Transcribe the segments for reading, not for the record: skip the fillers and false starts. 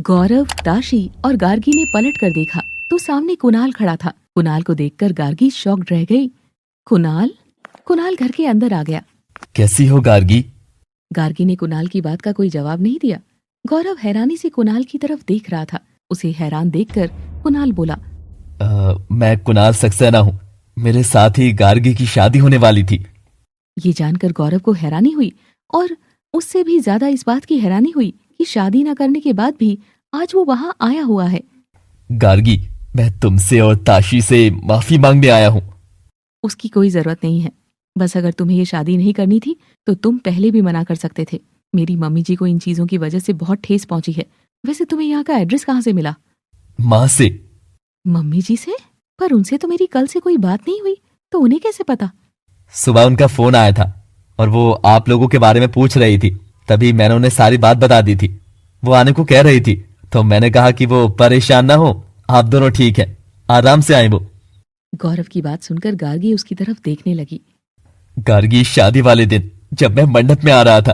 गौरव, ताशी और गार्गी ने पलट कर देखा तो सामने कुणाल खड़ा था। कुणाल को देखकर गार्गी शॉक्ड रह गई। कुणाल कुणाल घर के अंदर आ गया। कैसी हो गार्गी? गार्गी ने कुणाल की बात का कोई जवाब नहीं दिया। गौरव हैरानी से कुणाल की तरफ देख रहा था। उसे हैरान देखकर कुणाल बोला, मैं कुणाल सक्सेना हूँ। मेरे साथ ही गार्गी की शादी होने वाली थी। ये जानकर गौरव को हैरानी हुई और उससे भी ज्यादा इस बात की हैरानी हुई कि शादी न करने के बाद भी आज वो वहां आया हुआ है। गार्गी, मैं तुमसे और ताशी से माफी मांगने आया हूँ। उसकी कोई जरूरत नहीं है। बस अगर तुम्हें ये शादी नहीं करनी थी तो तुम पहले भी मना कर सकते थे। मेरी मम्मी जी को इन चीजों की वजह से बहुत ठेस पहुंची है। वैसे तुम्हें यहाँ का एड्रेस कहाँ से मिला? माँ से। मम्मी जी से? पर उनसे तो मेरी कल से कोई बात नहीं हुई, तो उन्हें कैसे पता? सुबह उनका फोन आया था और वो आप लोगों के बारे में पूछ रही थी। तभी मैंने उन्हें सारी बात बता दी थी। वो आने को कह रही थी तो मैंने कहा कि वो परेशान ना हो, आप दोनों ठीक है, आराम से आए वो। गौरव की बात सुनकर गार्गी उसकी तरफ देखने लगी। गार्गी, शादी वाले दिन जब मैं मंडप में आ रहा था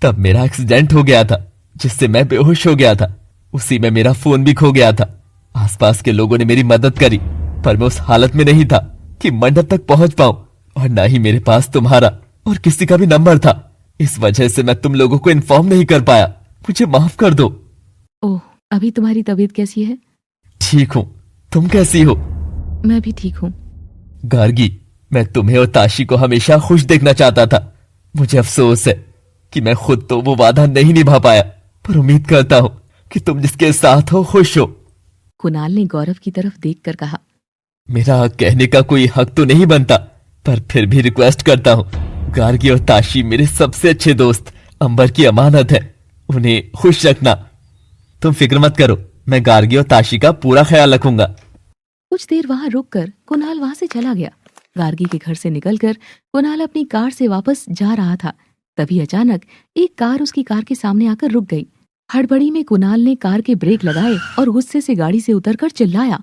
तब मेरा एक्सीडेंट हो गया था जिससे मैं बेहोश हो गया था। उसी में मेरा फोन भी खो गया था। आसपास के लोगों ने मेरी मदद करी पर मैं उस हालत में नहीं था कि मंडप तक पहुंच पाऊं और ना ही मेरे पास तुम्हारा और किसी का भी नंबर था। इस वजह से मैं तुम लोगों को इन्फॉर्म नहीं कर पाया। मुझे माफ कर दो। ओह, अभी तुम्हारी तबीयत कैसी है? ठीक हूँ, तुम कैसी हो? मैं भी ठीक हूँ। गार्गी, मैं तुम्हें और ताशी को हमेशा खुश देखना चाहता था। मुझे अफसोस है कि मैं खुद तो वो वादा नहीं निभा पाया, पर उम्मीद करता हूँ कि तुम जिसके साथ हो खुश हो। कुणाल ने गौरव की तरफ देखकर कहा, मेरा कहने का कोई हक तो नहीं बनता, पर फिर भी रिक्वेस्ट करता हूँ। गार्गी और ताशी मेरे सबसे अच्छे दोस्त अंबर की अमानत है, उन्हें खुश रखना। तुम फिक्र मत करो, मैं गार्गी और ताशी का पूरा ख्याल रखूंगा। कुछ देर वहां रुककर कुणाल वहां से चला गया। गार्गी के घर से निकलकर कुणाल अपनी कार से वापस जा रहा था। तभी अचानक एक कार उसकी कार के सामने आकर रुक गई। हड़बड़ी में कुणाल ने कार के ब्रेक लगाए और गुस्से से गाड़ी से उतरकर चिल्लाया,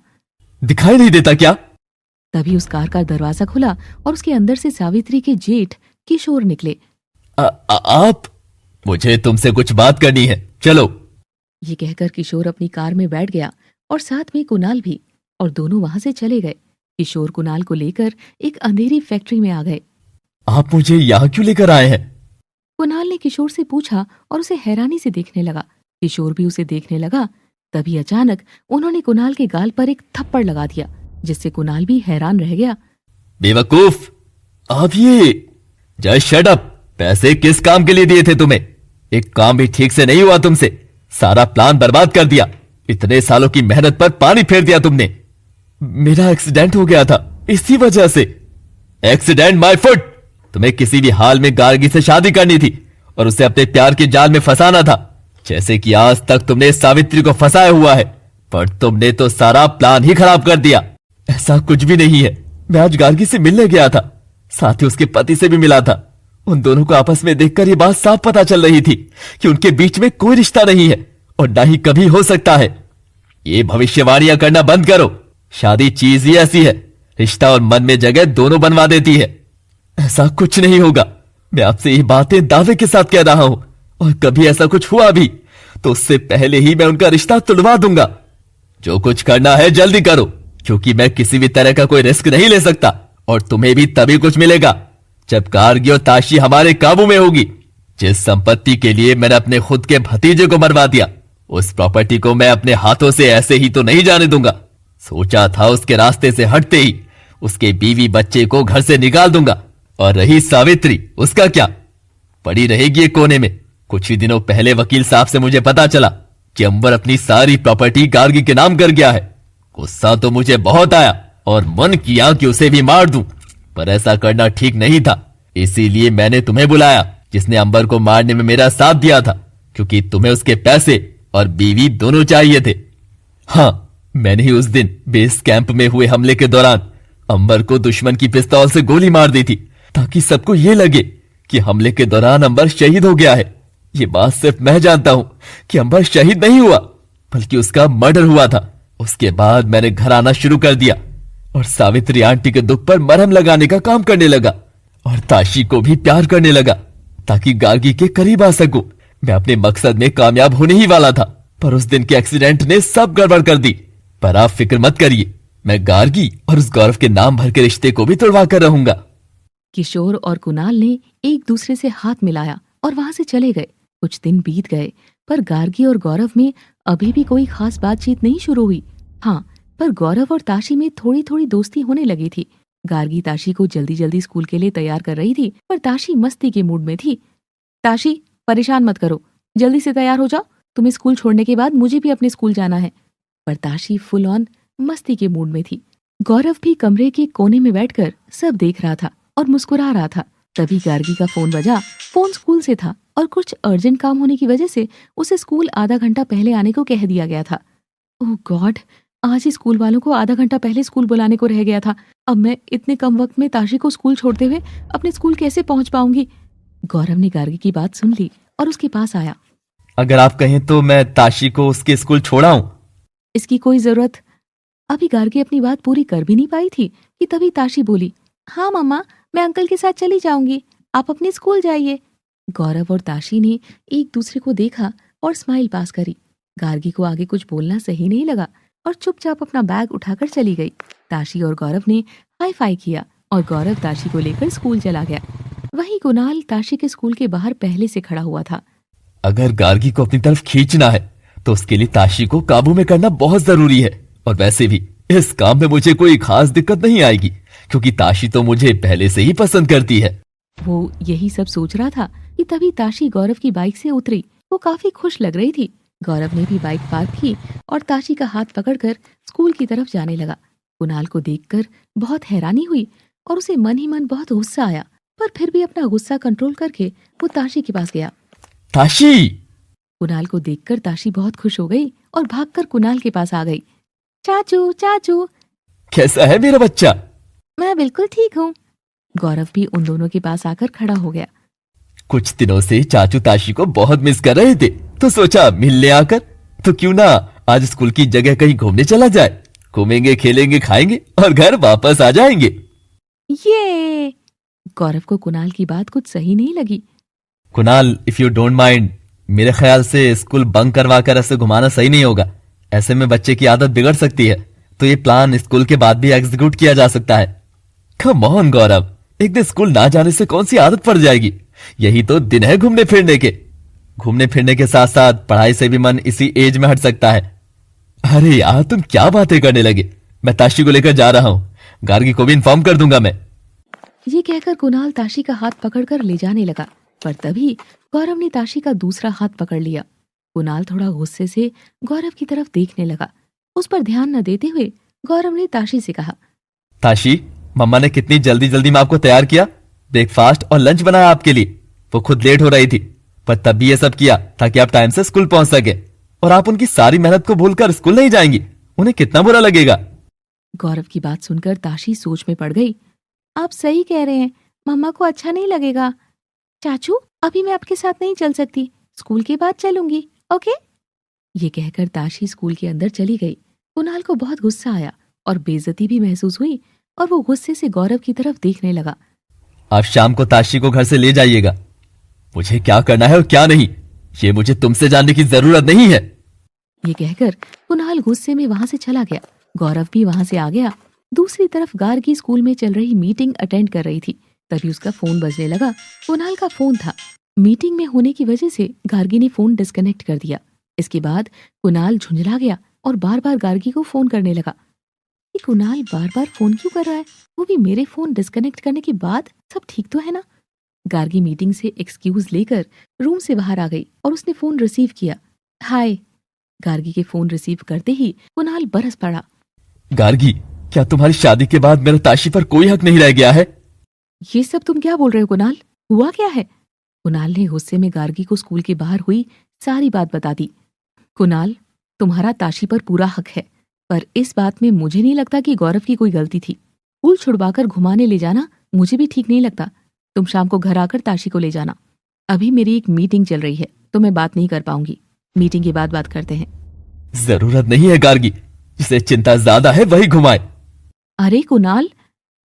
दिखाई नहीं देता क्या? तभी उस कार का दरवाजा खुला और उसके अंदर से सावित्री के जेठ किशोर निकले। आप? मुझे तुमसे कुछ बात करनी है, चलो। ये कहकर किशोर अपनी कार में बैठ गया और साथ में कुणाल भी, और दोनों वहां से चले गए। किशोर कुणाल को लेकर एक अंधेरी फैक्ट्री में आ गए। आप मुझे यहाँ क्यों लेकर आए हैं? कुणाल ने किशोर से पूछा और उसे हैरानी से देखने लगा। किशोर भी उसे देखने लगा। तभी अचानक उन्होंने कुणाल के गाल पर एक थप्पड़ लगा दिया, जिससे कुणाल भी हैरान रह गया। बेवकूफ, आप ये जस्ट शट अप। पैसे किस काम के लिए दिए थे तुम्हें? एक काम भी ठीक से नहीं हुआ तुमसे। सारा प्लान बर्बाद कर दिया। इतने सालों की मेहनत पर पानी फेर दिया तुमने। मेरा एक्सीडेंट हो गया था, इसी वजह से। Accident my foot. तुम्हें किसी भी हाल में गार्गी से शादी करनी थी और उसे अपने प्यार के जाल में फंसाना था, जैसे कि आज तक तुमने सावित्री को फंसाया हुआ है। पर तुमने तो सारा प्लान ही खराब कर दिया। ऐसा कुछ भी नहीं है। मैं आज गार्गी से मिलने गया था, साथ ही उसके पति से भी मिला था। उन दोनों को आपस में देखकर ये बात साफ पता चल रही थी कि उनके बीच में कोई रिश्ता नहीं है और ना ही कभी हो सकता है। ये भविष्यवाणियां करना बंद करो। शादी चीज ही ऐसी है, रिश्ता और मन में जगह दोनों बनवा देती है। ऐसा कुछ नहीं होगा। मैं आपसे ये बातें दावे के साथ कह रहा हूं, और कभी ऐसा कुछ हुआ भी तो उससे पहले ही मैं उनका रिश्ता तुड़वा दूंगा। जो कुछ करना है जल्दी करो, क्योंकि मैं किसी भी तरह का कोई रिस्क नहीं ले सकता, और तुम्हें भी तभी कुछ मिलेगा जब गार्गी और ताशी हमारे काबू में होगी। जिस संपत्ति के लिए मैंने अपने खुद के भतीजे को मरवा दिया, उस प्रॉपर्टी को मैं अपने हाथों से ऐसे ही तो नहीं जाने दूंगा। सोचा था उसके रास्ते से हटते ही उसके बीवी बच्चे को घर से निकाल दूंगा, और रही सावित्री, उसका क्या? पड़ी रहेगी एक कोने में। कुछ ही दिनों पहले वकील साहब से मुझे पता चला कि अंबर अपनी सारी प्रॉपर्टी गार्गी के नाम कर गया है। गुस्सा तो मुझे बहुत आया और मन किया कि उसे भी मार दूं, पर ऐसा करना ठीक नहीं था। इसीलिए मैंने तुम्हें बुलाया, जिसने अंबर को मारने में मेरा साथ दिया था, क्योंकि तुम्हें उसके पैसे और बीवी दोनों चाहिए थे। हाँ, मैंने ही उस दिन बेस कैंप में हुए हमले के दौरान अंबर को दुश्मन की पिस्तौल से गोली मार दी थी, ताकि सबको ये लगे कि हमले के दौरान अंबर शहीद हो गया है। ये बात सिर्फ मैं जानता हूं कि अंबर शहीद नहीं हुआ, बल्कि उसका मर्डर हुआ था। उसके बाद मैंने घर आना शुरू कर दिया और सावित्री आंटी के दुख पर मरहम लगाने का काम करने लगा, और ताशी को भी प्यार करने लगा ताकि गार्गी के करीब आ सकूं। मैं अपने मकसद में कामयाब होने ही वाला था, पर उस दिन के एक्सीडेंट ने सब गड़बड़ कर दी। पर आप फिक्र मत करिए, मैं गार्गी और उस गौरव के नाम भर के रिश्ते को भी तोड़वा कर रहूंगा। किशोर और कुणाल ने एक दूसरे से हाथ मिलाया और वहां से चले गए। कुछ दिन बीत गए, पर गार्गी और गौरव में अभी भी कोई खास बातचीत नहीं शुरू हुई। हाँ, पर गौरव और ताशी में थोड़ी थोड़ी दोस्ती होने लगी थी। गार्गी ताशी को जल्दी जल्दी स्कूल के लिए तैयार कर रही थी, पर ताशी मस्ती के मूड में थी। ताशी, परेशान मत करो, जल्दी से तैयार हो जाओ, तुम्हें स्कूल छोड़ने के बाद मुझे भी अपने स्कूल जाना है। पर ताशी फुल ऑन मस्ती के मूड में थी। गौरव भी कमरे के कोने में बैठकर सब देख रहा था और मुस्कुरा रहा था। तभी गार्गी का फोन बजा। फोन स्कूल से था और कुछ अर्जेंट काम होने की वजह से उसे स्कूल आधा घंटा पहले आने को कह दिया गया था। ओह गॉड, आज ही स्कूल वालों को आधा घंटा पहले स्कूल बुलाने को रह गया था। अब मैं इतने कम वक्त में ताशी को स्कूल छोड़ते हुए अपने स्कूल कैसे पहुंच पाऊंगी। गौरव ने गार्गी की बात सुन ली और उसके पास आया। अगर आप कहें तो मैं ताशी को उसके स्कूल छोड़ाऊं। इसकी कोई जरूरत। अभी गार्गी अपनी बात पूरी कर भी नहीं पाई थी कि तभी ताशी बोली, हाँ मम्मा, मैं अंकल के साथ चली जाऊंगी, आप अपने स्कूल जाइए। गौरव और ताशी ने एक दूसरे को देखा और स्माइल पास करी। गार्गी को आगे कुछ बोलना सही नहीं लगा और चुपचाप अपना बैग उठाकर चली गई। ताशी और गौरव ने हाई फाई किया और गौरव ताशी को लेकर स्कूल चला गया। वहीं कुणाल ताशी के स्कूल के बाहर पहले से खड़ा हुआ था। अगर गार्गी को अपनी तरफ खींचना है तो उसके लिए ताशी को काबू में करना बहुत जरूरी है। और वैसे भी इस काम में मुझे कोई खास दिक्कत नहीं आएगी, क्योंकि ताशी तो मुझे पहले से ही पसंद करती है। वो यही सब सोच रहा था कि तभी ताशी गौरव की बाइक से उतरी। वो काफी खुश लग रही थी। गौरव ने भी बाइक पार्क की और ताशी का हाथ पकड़कर स्कूल की तरफ जाने लगा। कुणाल को देखकर बहुत हैरानी हुई और उसे मन ही मन बहुत गुस्सा आया, पर फिर भी अपना गुस्सा कंट्रोल करके वो ताशी के पास गया। ताशी! कुणाल को देखकर ताशी बहुत खुश हो गई और भागकर कुणाल के पास आ गई। चाचू चाचू, कैसा है मेरा बच्चा? मैं बिल्कुल ठीक हूँ। गौरव भी उन दोनों के पास आकर खड़ा हो गया। कुछ दिनों से चाचू ताशी को बहुत मिस कर रहे थे, तो सोचा मिलने आकर तो क्यों ना आज स्कूल की जगह कहीं घूमने चला जाए। घूमेंगे, खेलेंगे, खाएंगे और घर वापस आ जाएंगे। ये गौरव को कुणाल की बात कुछ सही नहीं लगी। Kunal, if you don't mind, मेरे ख्याल से स्कूल बंक करवा कर ऐसे घुमाना सही नहीं होगा। ऐसे में बच्चे की आदत बिगड़ सकती है, तो ये प्लान स्कूल के बाद भी एग्जीक्यूट किया जा सकता है। कम ऑन गौरव, एक दिन स्कूल ना जाने से कौन सी आदत पड़ जाएगी। यही तो दिन है घूमने फिरने के। घूमने फिरने के साथ साथ पढ़ाई से भी मन इसी एज में हट सकता है। अरे यार, तुम क्या बातें करने लगे। मैं ताशी को लेकर जा रहा हूँ, गार्गी को भी इन्फॉर्म कर दूंगा मैं। ये कहकर कुणाल ताशी का हाथ पकड़कर ले जाने लगा, पर तभी गौरव ने ताशी का दूसरा हाथ पकड़ लिया। कुणाल थोड़ा गुस्से से गौरव की तरफ देखने लगा। उस पर ध्यान न देते हुए गौरव ने ताशी से कहा, ताशी, मम्मा ने कितनी जल्दी जल्दी में आपको तैयार किया, ब्रेकफास्ट और लंच बनाया आपके लिए। वो खुद लेट हो रही थी, पर तब भी ये सब किया ताकि आप टाइम से स्कूल पहुंच सके। और आप उनकी सारी मेहनत को भूलकर स्कूल नहीं जाएंगी, उन्हें कितना बुरा लगेगा। गौरव की बात सुनकर ताशी सोच में पड़ गई। आप सही कह रहे हैं, मम्मा को अच्छा नहीं लगेगा। चाचू, अभी मैं आपके साथ नहीं चल सकती, स्कूल के बाद चलूंगी, ओके? ये कहकर ताशी स्कूल के अंदर चली गई। कुणाल को बहुत गुस्सा आया और बेइज्जती भी महसूस हुई और वो गुस्से से गौरव की तरफ देखने लगा। आप शाम को ताशी को घर से ले जाइएगा। मुझे क्या करना है और क्या नहीं, ये मुझे तुमसे जानने की जरूरत नहीं है। ये कहकर कुणाल गुस्से में वहां से चला गया। गौरव भी वहां से आ गया। दूसरी तरफ गार्गी स्कूल में चल रही मीटिंग अटेंड कर रही थी। तभी उसका फोन बजने लगा। कुणाल का फोन था। मीटिंग में होने की वजह से गार्गी ने फोन डिस्कनेक्ट कर दिया। इसके बाद कुणाल झुंझला गया और बार बार गार्गी को फोन करने लगा। ये कुणाल बार बार फोन क्यों कर रहा है, वो भी मेरे फोन डिस्कनेक्ट करने के बाद? सब ठीक तो है ना? गार्गी मीटिंग से एक्सक्यूज लेकर रूम से बाहर आ गई और उसने फोन रिसीव किया। हाय। गार्गी के फोन रिसीव करते ही कुणाल बरस पड़ा। गार्गी, क्या तुम्हारी शादी के बाद मेरा ताशी पर कोई हक नहीं रह गया है? ये सब तुम क्या बोल रहे हो कुणाल? हुआ क्या है? कुणाल ने गुस्से में गार्गी को स्कूल के बाहर हुई सारी बात बता दी। कुणाल, तुम्हारा ताशी पर पूरा हक है, पर इस बात में मुझे नहीं लगता कि गौरव की कोई गलती थी। स्कूल छुड़वाकर घुमाने ले जाना मुझे भी ठीक नहीं लगता। तुम शाम को घर आकर ताशी को ले जाना। अभी मेरी एक मीटिंग चल रही है तो मैं बात नहीं कर पाऊंगी। मीटिंग के बाद बात करते हैं। जरूरत नहीं है गार्गी, जिसे चिंता ज्यादा है वही घुमाए। अरे कुणाल!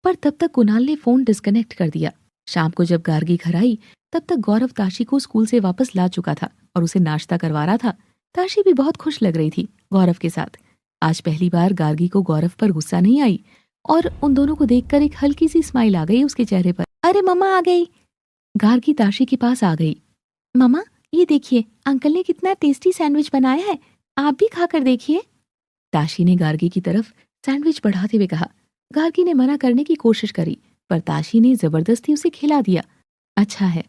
पर तब तक कुणाल ने फोन डिस्कनेक्ट कर दिया। शाम को जब गार्गी घर आई तब तक गौरव ताशी को स्कूल से वापस ला चुका था और उसे नाश्ता करवा रहा था। ताशी भी बहुत खुश लग रही थी गौरव के साथ। आज पहली बार गार्गी को गौरव पर गुस्सा नहीं आई और उन दोनों को देखकर एक हल्की सी स्माइल आ गई उसके चेहरे पर। अरे मम्मा आ गई। गार्गी ताशी के पास आ गई। मम्मा ये देखिए, अंकल ने कितना टेस्टी सैंडविच बनाया है, आप भी खाकर देखिए। ताशी ने गार्गी की तरफ सैंडविच बढ़ाते हुए कहा। गार्गी ने मना करने की कोशिश करी पर ताशी ने जबरदस्ती उसे खिला दिया। अच्छा है।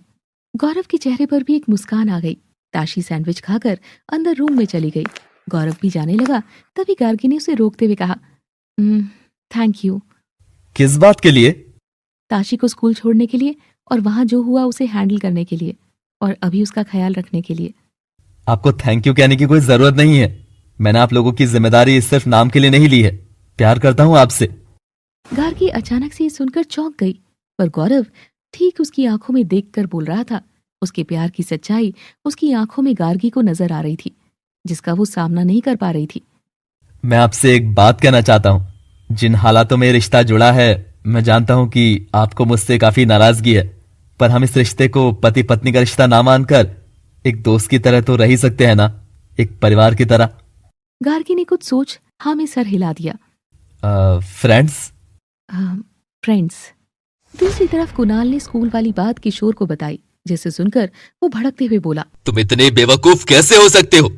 गौरव के चेहरे पर भी एक मुस्कान आ गई। ताशी सैंडविच खाकर अंदर रूम में चली गई। गौरव भी जाने लगा, तभी गार्गी ने उसे रोकते हुए कहा, थैंक यू। किस बात के लिए? ताशी को स्कूल छोड़ने के लिए और वहां जो हुआ उसे हैंडल करने के लिए और अभी उसका ख्याल रखने के लिए। आपको थैंक यू कहने की कोई जरूरत नहीं है। मैंने आप लोगों की जिम्मेदारी सिर्फ नाम के लिए नहीं ली है। प्यार करता हूं आपसे। गार्गी अचानक से ये सुनकर चौंक गई, पर गौरव ठीक उसकी आंखों में देखकर बोल रहा था। उसके प्यार की सच्चाई उसकी आंखों में गार्गी को नजर आ रही थी, जिसका वो सामना नहीं कर पा रही थी। मैं आपसे एक बात कहना चाहता हूं। जिन हालातों में रिश्ता जुड़ा है, मैं जानता हूं कि आपको मुझसे काफी नाराजगी है, पर हम इस रिश्ते को पति पत्नी का रिश्ता ना मानकर एक दोस्त की तरह तो रह ही सकते हैं ना, एक परिवार की तरह। गार्गी ने कुछ सोच हाँ में सर हिला दिया। फ्रेंड्स? फ्रेंड्स। दूसरी तरफ कुणाल ने स्कूल वाली बात किशोर को बताई, जिसे सुनकर वो भड़कते हुए बोला, तुम इतने बेवकूफ कैसे हो सकते हो?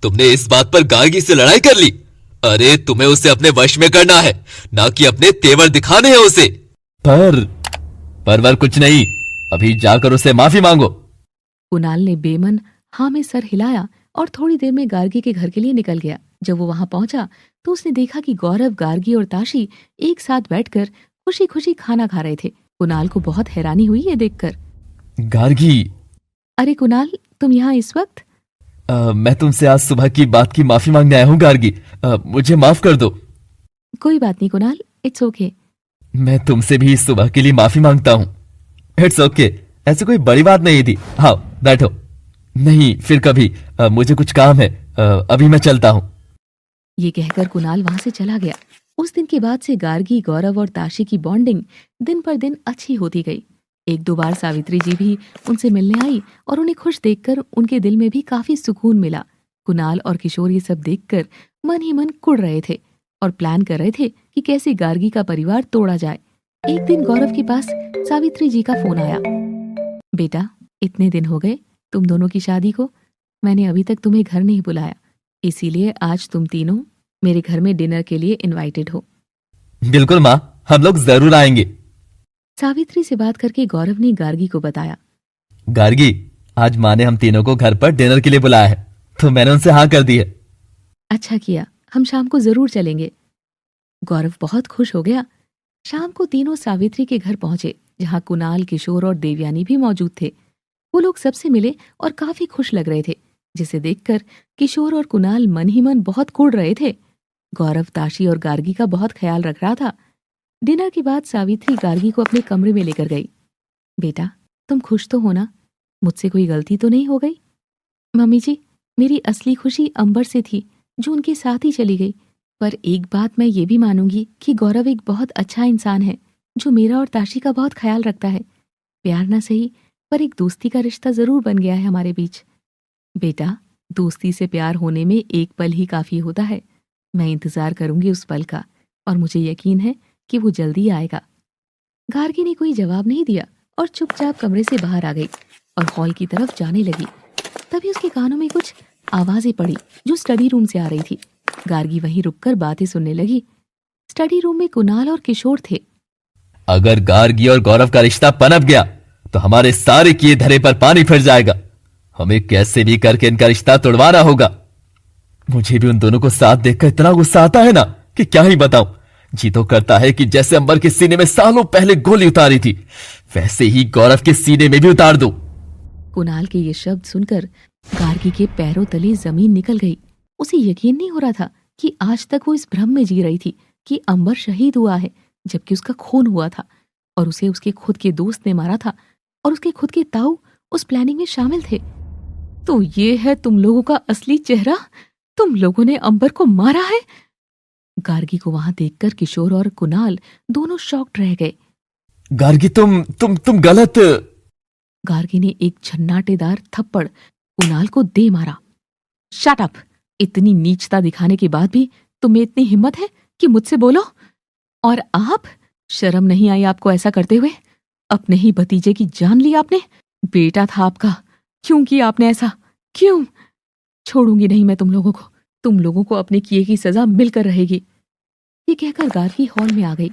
तुमने इस बात पर गार्गी से लड़ाई कर ली? अरे तुम्हें उसे अपने वश में करना है, ना कि अपने तेवर दिखाने हैं उसे। पर कुछ नहीं, अभी जाकर उसे माफी मांगो। कुणाल ने बेमन हाँ में सर हिलाया और थोड़ी देर में गार्गी के घर के लिए निकल गया। जब वो वहां पहुंचा तो उसने देखा कि गौरव, गार्गी और ताशी एक साथ बैठकर खुशी खुशी खाना खा रहे थे। कुणाल को बहुत हैरानी हुई ये देखकर। गार्गी। अरे कुणाल, तुम यहाँ इस वक्त? मैं तुमसे आज सुबह की बात की माफी मांगने आया हूँ गार्गी। मुझे माफ कर दो। कोई बात नहीं कुणाल, इट्स ओके। मैं तुमसे भी इस सुबह के लिए माफी मांगता हूँ। इट्स ओके, ऐसी कोई बड़ी बात नहीं थी। हाँ बैठो। नहीं फिर कभी। मुझे कुछ काम है, अभी मैं चलता हूँ। ये कहकर कुणाल वहां से चला गया। उस दिन के बाद से गार्गी, गौरव और ताशी की बॉन्डिंग दिन पर दिन अच्छी होती गई। एक दो बार सावित्री जी भी उनसे मिलने आई और उन्हें खुश देखकर उनके दिल में भी काफी सुकून मिला। कुणाल और किशोर ये सब देखकर मन ही मन कुड़ रहे थे और प्लान कर रहे थे कि कैसे गार्गी का परिवार तोड़ा जाए। एक दिन गौरव के पास सावित्री जी का फोन आया। बेटा, इतने दिन हो गए तुम दोनों की शादी को, मैंने अभी तक तुम्हें घर नहीं बुलाया, इसीलिए आज तुम तीनों मेरे घर में डिनर के लिए इनवाइटेड हो। बिल्कुल माँ, हम लोग जरूर आएंगे। सावित्री से बात करके गौरव ने गार्गी को बताया। गार्गी, आज माँ ने हम तीनों को घर पर डिनर के लिए बुलाया है, तो मैंने उनसे हाँ कर दी है। अच्छा किया, हम शाम को जरूर चलेंगे। गौरव बहुत खुश हो गया। शाम को तीनों सावित्री के घर पहुंचे, जहां कुणाल, किशोर और देवयानी भी मौजूद थे। वो लोग सबसे मिले और काफी खुश लग रहे थे, जिसे देखकर किशोर और कुणाल मन ही मन बहुत कुड़ रहे थे। गौरव ताशी और गार्गी का बहुत ख्याल रख रहा था। डिनर के बाद सावित्री गार्गी को अपने कमरे में लेकर गई। बेटा, तुम खुश तो हो ना? मुझसे कोई गलती तो नहीं हो गई? मम्मी जी, मेरी असली खुशी अंबर से थी, जो उनके साथ ही चली गई। पर एक बात मैं ये भी मानूंगी कि गौरव एक बहुत अच्छा इंसान है, जो मेरा और ताशी का बहुत ख्याल रखता है। प्यार ना सही, पर एक दोस्ती का रिश्ता जरूर बन गया है हमारे बीच। बेटा, दोस्ती से प्यार होने में एक पल ही काफी होता है। मैं इंतजार करूंगी उस पल का, और मुझे यकीन है कि वो जल्दी आएगा। गार्गी ने कोई जवाब नहीं दिया और चुपचाप कमरे से बाहर आ गई और हॉल की तरफ जाने लगी। तभी उसके कानों में कुछ आवाजें पड़ी, जो स्टडी रूम से आ रही थी। गार्गी वहीं रुककर बातें सुनने लगी। स्टडी रूम में कुणाल और किशोर थे। अगर गार्गी और गौरव का रिश्ता पनप गया तो हमारे सारे किए धरे पर पानी फिर जाएगा। हमें कैसे भी करके इनका रिश्ता तोड़वाना होगा। मुझे भी उन दोनों को साथ देखकर इतना गुस्सा आता है ना कि क्या ही बताऊं। जी तो करता है कि जैसे अंबर के सीने में सालों पहले गोली उतारी थी, वैसे ही गौरव के सीने में भी उतार दूं। कुणाल के ये शब्द सुनकर गार्गी के पैरों तले जमीन निकल गई। उसे यकीन नहीं हो रहा था कि आज तक वो इस भ्रम में जी रही थी कि अंबर शहीद हुआ है, जबकि उसका खून हुआ था और उसे उसके खुद के दोस्त ने मारा था और उसके खुद के ताऊ उस प्लानिंग में शामिल थे। तो ये है तुम लोगों का असली चेहरा? तुम लोगों ने अंबर को मारा है? गार्गी को वहां देखकर किशोर और कुणाल दोनों शॉक्ड रह गए। गार्गी, तुम गलत। गार्गी ने एक झन्नाटेदार थप्पड़ कुणाल को दे मारा। Shut up! इतनी नीचता दिखाने के बाद भी तुम्हें इतनी हिम्मत है कि मुझसे बोलो? और आप, शर्म नहीं आई आपको ऐसा करते हुए? अपने ही भतीजे की जान ली आपने। बेटा था आपका, क्यों किया आपने ऐसा? क्यों? छोड़ूंगी नहीं मैं तुम लोगों को अपने किए की सजा मिलकर रहेगी। ये कहकर गार्गी हॉल में आ गई।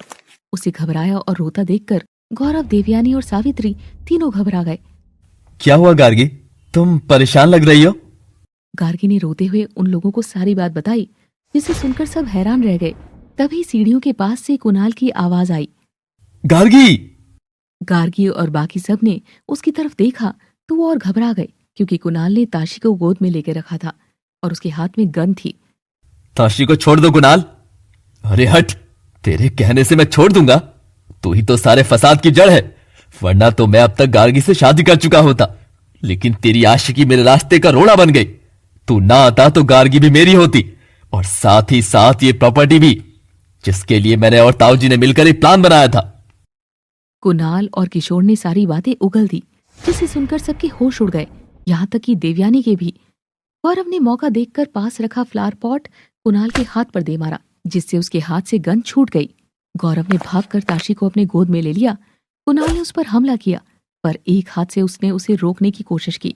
उसे घबराया और रोता देखकर गौरव, देवयानी और सावित्री तीनों घबरा गए। क्या हुआ गार्गी, तुम परेशान लग रही हो? गार्गी ने रोते हुए उन लोगों को सारी बात बताई, जिसे सुनकर सब हैरान रह गए। तभी सीढ़ियों के पास से कुणाल की आवाज आई, गार्गी! गार्गी और बाकी सब ने उसकी तरफ देखा तो वो और घबरा गए, क्योंकि कुणाल ने ताशी को गोद में लेकर रखा था और उसके हाथ में गन थी। ताशी को छोड़ दो कुणाल। अरे हट, तेरे कहने से मैं छोड़ दूंगा? तू ही तो सारे फसाद की जड़ है, वरना तो मैं अब तक गार्गी से शादी कर चुका होता। लेकिन तेरी आशिकी मेरे रास्ते का रोड़ा बन गई। तू ना आता तो गार्गी भी मेरी होती, और साथ ही साथ ये प्रॉपर्टी भी, जिसके लिए मैंने और ताऊजी ने मिलकर एक प्लान बनाया था। कुणाल और किशोर ने सारी बातें उगल दी, जिसे सुनकर सबके होश उड़ गए, यहाँ तक कि देवयानी के भी। गौरव ने मौका देखकर पास रखा फ्लावर पॉट कुणाल के हाथ पर दे मारा, जिससे उसके हाथ से गन छूट गई। गौरव ने भागकर ताशी को अपने गोद में ले लिया। कुणाल ने उस पर हमला किया, पर एक हाथ से उसने उसे रोकने की कोशिश की।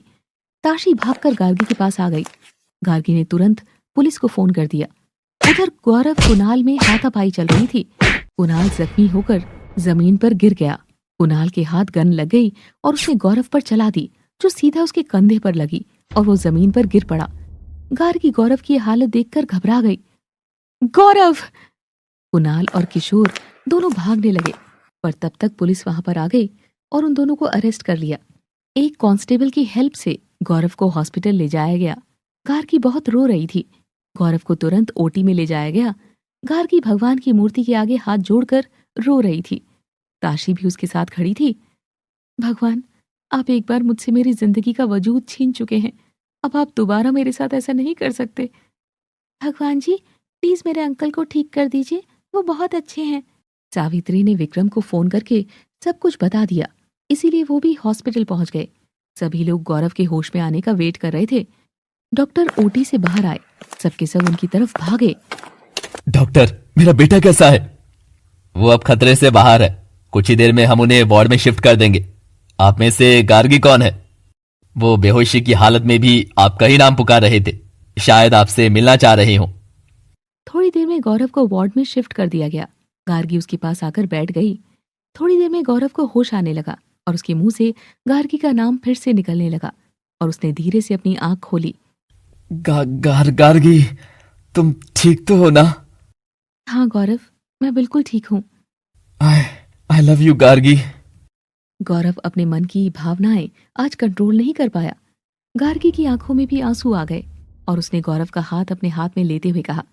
ताशी भागकर गार्गी के पास आ गई। गार्गी ने तुरंत पुलिस को फोन कर दिया। उधर गौरव कुणाल में हाथापाई चल रही थी। कुणाल जख्मी होकर जमीन पर गिर गया। कुणाल के हाथ गन लग गई और उसने गौरव पर चला दी, जो सीधा उसके कंधे पर लगी और वो जमीन पर गिर पड़ा। गार्गी गौरव की हालत देखकर घबरा गई। गौरव! कुणाल और किशोर दोनों भागने लगे, पर तब तक पुलिस वहां पर आ गई और उन दोनों को अरेस्ट कर लिया। एक कांस्टेबल की हेल्प से गौरव को हॉस्पिटल ले जाया गया। गार्गी बहुत रो रही थी। गौरव को तुरंत ओटी में ले जाया गया। गार्गी भगवान की मूर्ति के आगे हाथ जोड़कर रो रही थी। ताशी भी उसके साथ खड़ी थी। भगवान, आप एक बार मुझसे मेरी जिंदगी का वजूद छीन चुके हैं, अब आप दोबारा मेरे साथ ऐसा नहीं कर सकते। भगवान जी, प्लीज मेरे अंकल को ठीक कर दीजिए, वो बहुत अच्छे हैं। सावित्री ने विक्रम को फोन करके सब कुछ बता दिया, इसीलिए वो भी हॉस्पिटल पहुंच गए। सभी लोग गौरव के होश में आने का वेट कर रहे थे। डॉक्टर ओटी से बाहर आए, सबके सब उनकी तरफ भागे। डॉक्टर, मेरा बेटा कैसा है? वो अब खतरे से बाहर है, कुछ ही देर में हम उन्हें वार्ड में शिफ्ट कर देंगे। आप में से गार्गी कौन है? वो बेहोशी की हालत में भी आपका ही नाम पुकार रहे थे, शायद आपसे मिलना चाह रहे हो। थोड़ी देर में गौरव को वार्ड में शिफ्ट कर दिया गया। गार्गी उसके पास आकर बैठ गई। थोड़ी देर में गौरव को होश आने लगा और उसके मुंह से गार्गी का नाम फिर से निकलने लगा और उसने धीरे से अपनी आंख खोली। गार्गी, तुम ठीक तो हो ना? हाँ गौरव, मैं बिल्कुल ठीक हूँ। I love you Gargi. Gaurav अपने मन की भावनाएं आज कंट्रोल नहीं कर पाया। गार्गी की आंखों में भी आंसू आ गए और उसने गौरव का हाथ अपने हाथ में लेते हुए कहा,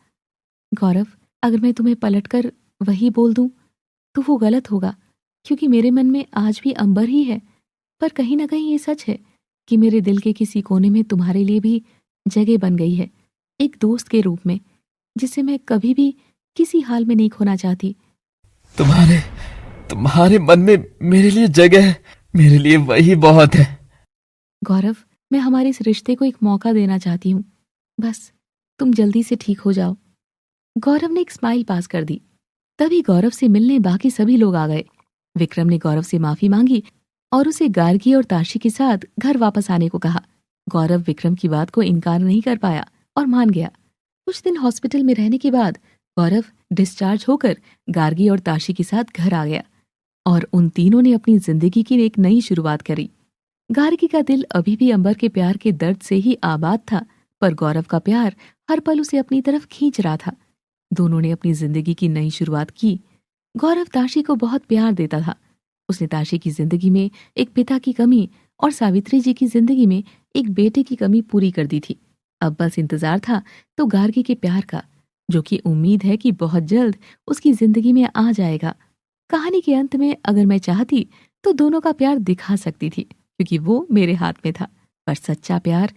गौरव, अगर मैं तुम्हें पलटकर वही बोल दूं तो वो गलत होगा, क्योंकि मेरे मन में आज भी अंबर ही है। पर कहीं ना कहीं ये सच है कि मेरे दिल के किसी कोने में तुम्हारे लिए भी जगह बन गई है, एक दोस्त के रूप में, जिसे मैं कभी भी किसी हाल में नहीं खोना चाहती। तुम्हारे मन में मेरे लिए जगह है, मेरे लिए वही बहुत है। गौरव, मैं हमारे इस रिश्ते को एक मौका देना चाहती हूँ, बस तुम जल्दी से ठीक हो जाओ। गौरव ने एक स्माइल पास कर दी। तभी गौरव से मिलने बाकी सभी लोग आ गए। विक्रम ने गौरव से माफी मांगी और उसे गार्गी और ताशी के साथ घर वापस आने को कहा। गौरव विक्रम की बात को इनकार नहीं कर पाया और मान गया। कुछ दिन हॉस्पिटल में रहने के बाद गौरव डिस्चार्ज होकर गार्गी और ताशी के साथ घर आ गया और उन तीनों ने अपनी जिंदगी की एक नई शुरुआत करी। गार्गी का दिल अभी भी अंबर के प्यार के दर्द से ही आबाद था, पर गौरव का प्यार हर पल उसे अपनी तरफ खींच रहा था। दोनों ने अपनी जिंदगी की नई शुरुआत की। गौरव ताशी को बहुत प्यार देता था। उसने ताशी की जिंदगी में एक पिता की कमी और सावित्री जी की जिंदगी में एक बेटे की कमी पूरी कर दी थी। अब बस इंतजार था तो गार्गी के प्यार का, जो कि उम्मीद है कि बहुत जल्द उसकी जिंदगी में आ जाएगा। कहानी के अंत में अगर मैं चाहती तो दोनों का प्यार दिखा सकती थी, क्योंकि वो मेरे हाथ में था। पर सच्चा प्यार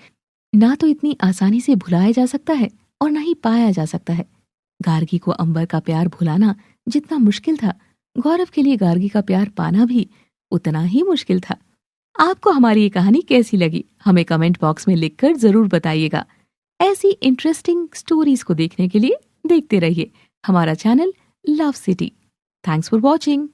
ना तो इतनी आसानी से भुलाया जा सकता है और ना ही पाया जा सकता है। गार्गी को अंबर का प्यार भुलाना जितना मुश्किल था, गौरव के लिए गार्गी का प्यार पाना भी उतना ही मुश्किल था। आपको हमारी ये कहानी कैसी लगी, हमें कमेंट बॉक्स में लिखकर जरूर बताइएगा। ऐसी इंटरेस्टिंग स्टोरीज को देखने के लिए देखते रहिए हमारा channel love city. Thanks for watching.